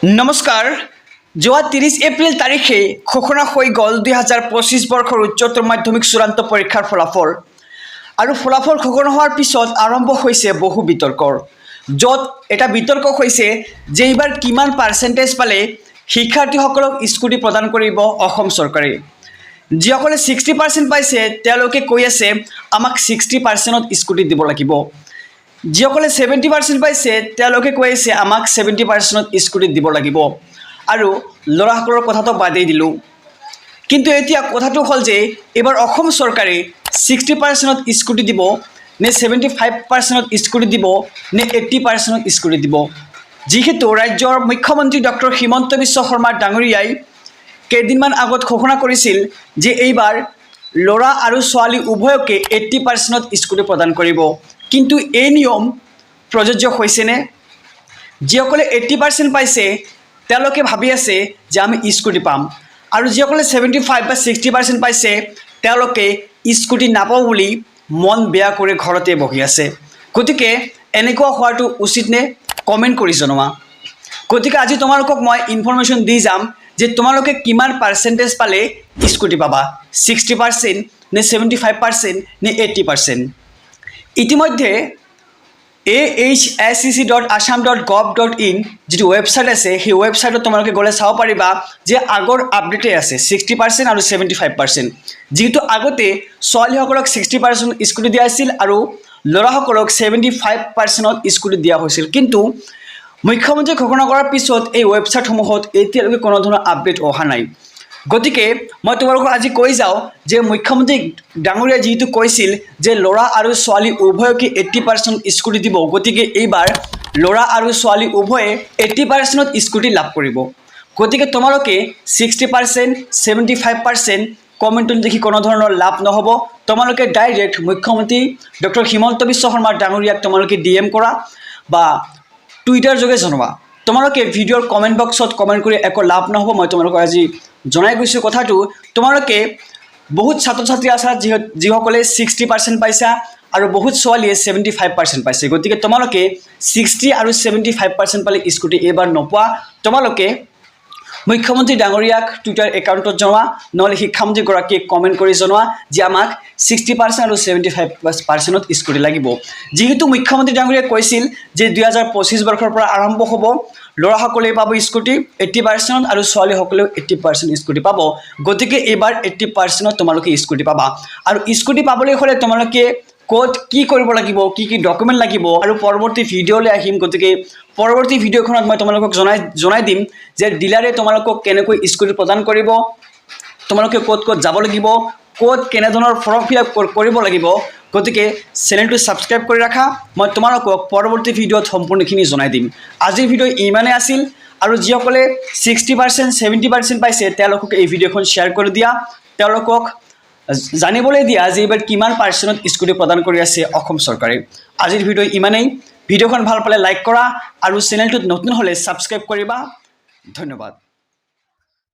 নমস্কাৰ। যোৱা 30 এপ্ৰিল তাৰিখে ঘোষণা হৈ গ'ল 2025 বৰ্ষৰ উচ্চতৰ মাধ্যমিক চূড়ান্ত পৰীক্ষাৰ ফলাফল। আৰু ফলাফল ঘোষণা হোৱাৰ পিছত আৰম্ভ হৈছে বহু বিতৰ্কৰ, য'ত এটা বিতৰ্ক হৈছে যে এইবাৰ কিমান পাৰ্চেণ্টেজ পালে শিক্ষাৰ্থীসকলক স্কুটি প্ৰদান কৰিব অসম চৰকাৰে। যিসকলে 60% পাইছে তেওঁলোকে কৈ আছে আমাক 60%ত স্কুটি দিব লাগিব। যিসকলে 70% পাইছে তেওঁলোকে কৈ আছে আমাক 70%ত স্কুটি দিব লাগিব। আৰু ল'ৰাসকলৰ কথাটো বাদেই দিলোঁ, কিন্তু এতিয়া কথাটো হ'ল যে এইবাৰ অসম চৰকাৰে 60%ত স্কুটি দিব নে 75%ত স্কুটি দিব নে 80%ত স্কুটি দিব। যিহেতু ৰাজ্যৰ মুখ্যমন্ত্ৰী ডক্টৰ হিমন্ত বিশ্ব শৰ্মা ডাঙৰীয়াই কেইদিনমান আগত ঘোষণা কৰিছিল যে এইবাৰ ল'ৰা আৰু ছোৱালী উভয়কে 80%ত স্কুটি প্ৰদান কৰিব। কিন্তু এই নিয়ম প্ৰযোজ্য হৈছেনে? যিসকলে 80% পাইছে তেওঁলোকে ভাবি আছে যে আমি স্কুটি পাম, আৰু যিসকলে 75 বা 60% পাইছে তেওঁলোকে স্কুটি নাপাওঁ বুলি মন বেয়া কৰি ঘৰতে বহি আছে। গতিকে এনেকুৱা হোৱাটো উচিত নে? কমেণ্ট কৰি জনোৱা। গতিকে আজি তোমালোকক মই ইনফৰমেশ্যন দি যাম যে তোমালোকে কিমান পাৰ্চেণ্টেজ পালে স্কুটি পাবা, 60% নে 75% নে 80%। ইতিমধ্যে ahscc.assam.gov.in যিটো ৱেবছাইট আছে সেই ৱেবছাইটত তোমালোকে গ'লে চাব পাৰিবা যে আগৰ আপডেটে আছে 60% আৰু 75%। যিহেতু আগতে ছোৱালীসকলক 60% স্কুটি দিয়া আছিল আৰু ল'ৰাসকলক 75%ত স্কুটি দিয়া হৈছিল, কিন্তু মুখ্যমন্ত্ৰীয়ে ঘোষণা কৰাৰ পিছত এই ৱেবছাইটসমূহত এতিয়ালৈকে কোনো ধৰণৰ আপডেট অহা নাই। গতিকে মই তোমালোকক আজি কৈ যাওঁ যে মুখ্যমন্ত্ৰী ডাঙৰীয়াই যিহেতু কৈছিল যে ল'ৰা আৰু ছোৱালী উভয়কে 80% স্কুটি দিব, গতিকে এইবাৰ ল'ৰা আৰু ছোৱালী উভয়ে 80%ত স্কুটি লাভ কৰিব। গতিকে তোমালোকে 60%, 75% কমেণ্টত দেখি কোনো ধৰণৰ লাভ নহ'ব। তোমালোকে ডাইৰেক্ট মুখ্যমন্ত্ৰী ডক্টৰ হিমন্ত বিশ্ব শৰ্মা ডাঙৰীয়াক তোমালোকে DM কৰা বা টুইটাৰ যোগে জনোৱা। তোমালোকে ভিডিঅ'ৰ কমেণ্ট বক্সত কমেণ্ট কৰি একো লাভ নহ'ব। মই তোমালোকক আজি জনাই গৈছোঁ কথাটো। তোমালোকে বহুত ছাত্ৰ ছাত্ৰী আছা যিসকলে 60% পাইছা আৰু বহুত ছোৱালীয়ে 75% পাইছে। গতিকে তোমালোকে 60 আৰু 75% পালে স্কুটি এইবাৰ নোপোৱা। তোমালোকে মুখ্যমন্ত্ৰী ডাঙৰীয়াক টুইটাৰ একাউণ্টত জনোৱা, নহ'লে শিক্ষামন্ত্ৰীগৰাকীক কমেণ্ট কৰি জনোৱা যে আমাক 60% আৰু 75%ত স্কুটি লাগিব। যিহেতু মুখ্যমন্ত্ৰী ডাঙৰীয়াই কৈছিল যে 2025 বৰ্ষৰ পৰা আৰম্ভ হ'ব, ল'ৰাসকলে পাব স্কুটি 80% আৰু ছোৱালীসকলেও 80% স্কুটি পাব। গতিকে এইবাৰ 80%ত তোমালোকে স্কুটি পাবা। আৰু স্কুটি পাবলৈ হ'লে তোমালোকে ক'ত কি কৰিব লাগিব, কি কি ডকুমেণ্ট লাগিব, আৰু পৰৱৰ্তী ভিডিঅ'লৈ আহিম। গতিকে পৰৱৰ্তী ভিডিঅ'খনত মই তোমালোকক জনাই দিম যে ডিলাৰে তোমালোকক কেনেকৈ স্কুটি প্ৰদান কৰিব, তোমালোকে ক'ত ক'ত যাব লাগিব, ক'ত কেনেধৰণৰ ফৰ্ম ফিল আপ কৰিব লাগিব। গতিকে চেনেলটো ছাবস্ক্ৰাইব কৰি ৰাখা। মই তোমালোকক পৰৱৰ্তী ভিডিঅ'ত সম্পূৰ্ণখিনি জনাই দিম। আজিৰ ভিডিঅ' ইমানেই আছিল, আৰু যিসকলে 60%, 70% পাইছে তেওঁলোকক এই ভিডিঅ'খন শ্বেয়াৰ কৰি দিয়া, তেওঁলোকক জানিবলৈ দিয়া যে এইবাৰ কিমান পাৰ্চেণ্টত স্কুটি প্ৰদান কৰি আছে অসম চৰকাৰে। আজিৰ ভিডিঅ' ইমানেই। ভিডিঅ'খন ভাল পালে লাইক কৰা আৰু চেনেলটোত নতুন হ'লে ছাবস্ক্ৰাইব কৰিবা। ধন্যবাদ।